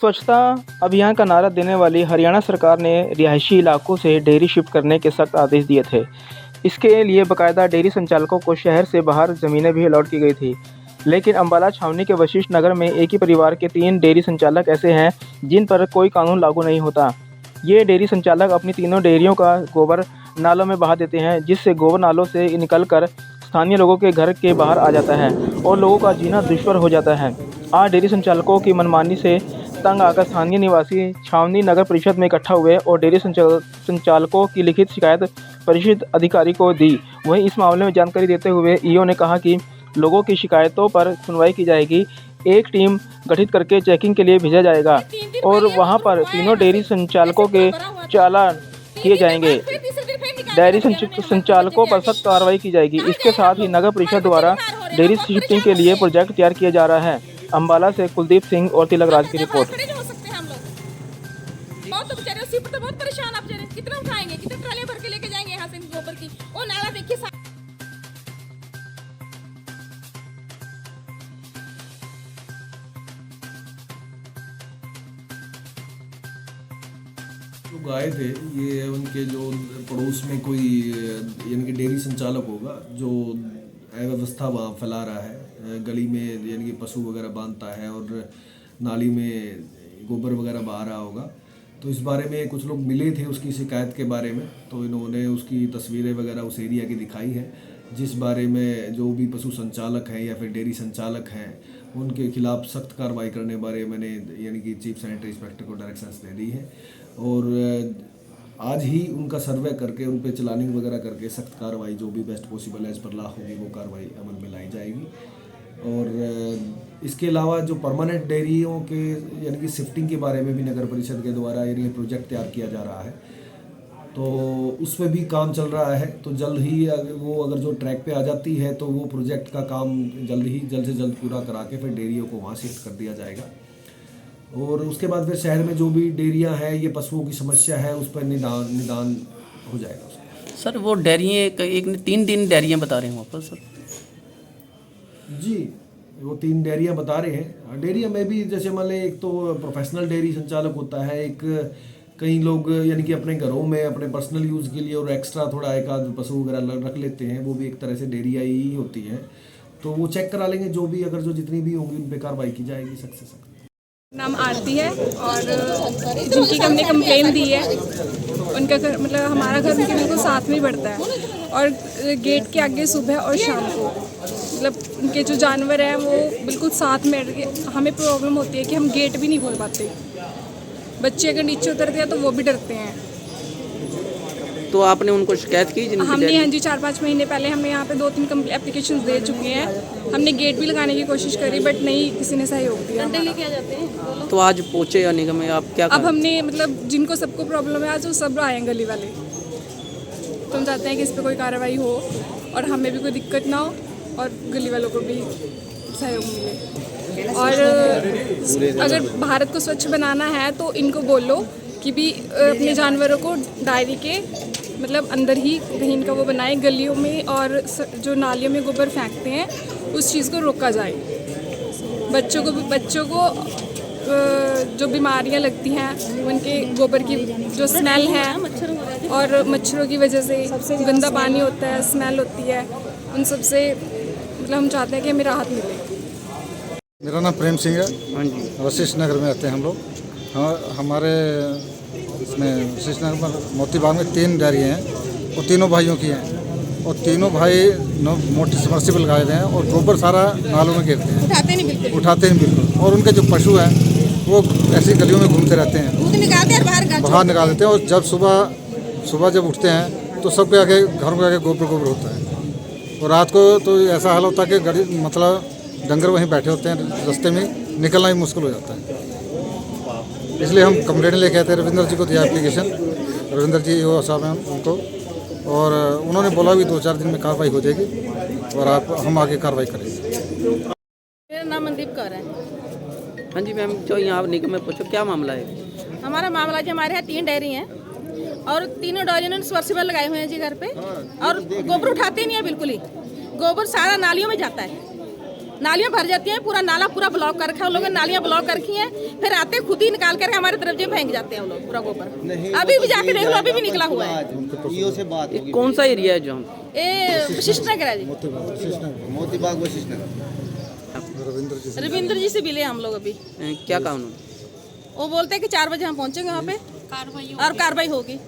स्वच्छता अभियान का नारा देने वाली हरियाणा सरकार ने रिहायशी इलाकों से डेयरी शिफ्ट करने के सख्त आदेश दिए थे। इसके लिए बाकायदा डेयरी संचालकों को शहर से बाहर ज़मीनें भी अलॉट की गई थी। लेकिन अम्बाला छावनी के वशिष्ठ नगर में एक ही परिवार के 3 डेयरी संचालक ऐसे हैं जिन पर कोई कानून लागू नहीं होता। ये डेयरी संचालक अपनी तीनों डेयरियों का गोबर नालों में बहा देते हैं, जिससे गोबर नालों से निकलकर स्थानीय लोगों के घर के बाहर आ जाता है और लोगों का जीना दुश्वार हो जाता है। आज डेयरी संचालकों की मनमानी से तंग आकर स्थानीय निवासी छावनी नगर परिषद में इकट्ठा हुए और डेयरी संचालकों की लिखित शिकायत परिषद अधिकारी को दी। वहीं इस मामले में जानकारी देते हुए ईओ ने कहा कि लोगों की शिकायतों पर सुनवाई की जाएगी। एक टीम गठित करके चेकिंग के लिए भेजा जाएगा और वहां पर तीनों डेयरी संचालकों के चालान किए जाएंगे। डेयरी संचालकों पर सख्त कार्रवाई की जाएगी। इसके साथ ही नगर परिषद द्वारा डेयरी शिफ्टिंग के लिए प्रोजेक्ट तैयार किया जा रहा है। अम्बाला से कुलदीप सिंह और तिलक राज की रिपोर्ट। बहुत तो बेचारे उसी पर तो बहुत परेशान आप बेचारे कितना उठाएंगे, कितने ट्रालियां भर के लेके जाएंगे यहाँ से गोबर की। वो नाला देखिए लोग आए थे। ये उनके जो पड़ोस में कोई यानी कि डेयरी संचालक होगा जो अव्यवस्था फैला रहा है गली में, यानी कि पशु वगैरह बांधता है और नाली में गोबर वगैरह बहा रहा होगा। तो इस बारे में कुछ लोग मिले थे उसकी शिकायत के बारे में, तो इन्होंने उसकी तस्वीरें वगैरह उस एरिया की दिखाई है, जिस बारे में जो भी पशु संचालक हैं या फिर डेयरी संचालक हैं उनके खिलाफ सख्त कार्रवाई करने बारे मैंने यानी कि चीफ सैनिटरी इंस्पेक्टर को डायरेक्शंस दे दी है और आज ही उनका सर्वे करके उन पर चलानिंग वगैरह करके सख्त कार्रवाई जो भी best possible as per law होगी वो कार्रवाई अमल में लाई जाएगी। और इसके अलावा जो परमानेंट डेयरियों के यानी कि शिफ्टिंग के बारे में भी नगर परिषद के द्वारा यानी प्रोजेक्ट तैयार किया जा रहा है, तो उसमें भी काम चल रहा है। तो जल्द ही वो अगर जो ट्रैक पे आ जाती है तो वो प्रोजेक्ट का काम जल्द से जल्द पूरा करा के फिर डेयरियों को वहाँ शिफ्ट कर दिया जाएगा। और उसके बाद फिर शहर में जो भी डेयरियाँ हैं, ये पशुओं की समस्या है, उस पर निदान हो जाएगा उसका। सर वो डेयरियाँ एक 3 दिन डेयरियाँ बता रहे हैं वहाँ पर सर। जी, वो 3 डेयरियाँ बता रहे हैं। डेयरिया में भी जैसे मान लें एक तो प्रोफेशनल डेयरी संचालक होता है, एक कई लोग यानी कि अपने घरों में अपने पर्सनल यूज़ के लिए और एक्स्ट्रा थोड़ा एक आध पशु वगैरह रख लेते हैं, वो भी एक तरह से डेयरिया ही होती है। तो वो चेक करा लेंगे, जो भी अगर जो जितनी भी होंगी उन पर कार्रवाई की जाएगी सख्त से सख्त। नाम आरती है और जिनकी हमने कंप्लेन दी है उनका घर मतलब हमारा घर उनके बिल्कुल साथ में ही पड़ता है और गेट के आगे सुबह और शाम को मतलब उनके जो जानवर हैं वो बिल्कुल साथ में। हमें प्रॉब्लम होती है कि हम गेट भी नहीं खोल पाते, बच्चे अगर नीचे उतरते हैं तो वो भी डरते हैं। तो आपने उनको शिकायत की? हमने हाँ जी 4-5 महीने पहले हमने यहाँ पे 2-3 एप्लीकेशन दे चुके हैं। हमने गेट भी लगाने की कोशिश करी बट नहीं, किसी ने सहयोग दिया। लेके आ जाते हैं। तो आज पहुँचे या निगम में आप क्या? अब हमने मतलब जिनको सबको प्रॉब्लम है आज वो सब आए गली वाले, तो हम चाहते हैं कि इस पर कोई कार्रवाई हो और हमें भी कोई दिक्कत ना हो और गली वालों को भी सहयोग मिले। और अगर भारत को स्वच्छ बनाना है तो इनको बोलो कि भी अपने जानवरों को डायरी के मतलब अंदर ही कहीं इनका वो बनाए, गलियों में और जो नालियों में गोबर फेंकते हैं उस चीज़ को रोका जाए। बच्चों को जो बीमारियां लगती हैं उनके गोबर की जो स्मेल है और मच्छरों की वजह से गंदा पानी होता है, स्मेल होती है, उन सब से मतलब हम चाहते हैं कि हमें राहत मिले। मेरा नाम प्रेम सिंह है। हाँ जी। वशिष्ठ नगर में रहते हैं हम लोग। हमारे इसमें वशिष्ठ नगर में मोती बाग में 3 डेयरी हैं और तीनों भाइयों की हैं और तीनों भाई मोटी सबमर्सिबल लगाए हुए हैं और गोबर सारा नालों में गिरते हैं, उठाते हैं बिल्कुल। और उनके जो पशु हैं वो ऐसी गलियों में घूमते रहते हैं, बाहर निकाल देते हैं और जब सुबह जब उठते हैं तो सबके आगे घरों के आगे गोबर होता है। और रात को तो ऐसा हाल होता है कि गाड़ी मतलब डंगर वहीं बैठे होते हैं, रास्ते में निकलना ही मुश्किल हो जाता है। इसलिए हम कंप्लेंट लेके आए थे, रविंद्र जी को दिया एप्लीकेशन, रविंद्र जी वो साहब हैं उनको, और उन्होंने बोला भी 2-4 दिन में कार्रवाई हो जाएगी और हम आगे कार्रवाई करेंगे। मेरा नाम मनदीप कौर है। हाँ जी मैम, जो यहाँ निगम में पूछो क्या मामला है? हमारा मामला जी हमारे यहाँ 3 डेयरी हैं और तीनों डेयरी ने सबमर्सिबल लगाए हुए हैं जी घर पे और गोबर उठाते नहीं है बिल्कुल ही। गोबर सारा नालियों में जाता है नालियाँ भर जाती हैं, पूरा नाला पूरा ब्लॉक कर रखा है उन लोगों ने, नालियाँ ब्लॉक कर रखी हैं, फिर आते खुद ही निकाल करके हमारे तरफ जो फेंक जाते हैं वो लोग पूरा गोबर। अभी भी जाके देख लो, अभी भी निकला हुआ है। से बात ये कौन सा एरिया है जो हम ये वशिष्ठ नगर है जी, मोती बाग वशिष्ठ नगर। रविंद्र जी से मिले हम लोग अभी। क्या कहा उन्होंने? वो बोलते हैं कि 4 बजे हम पहुंचेंगे वहाँ पे और कार्रवाई होगी।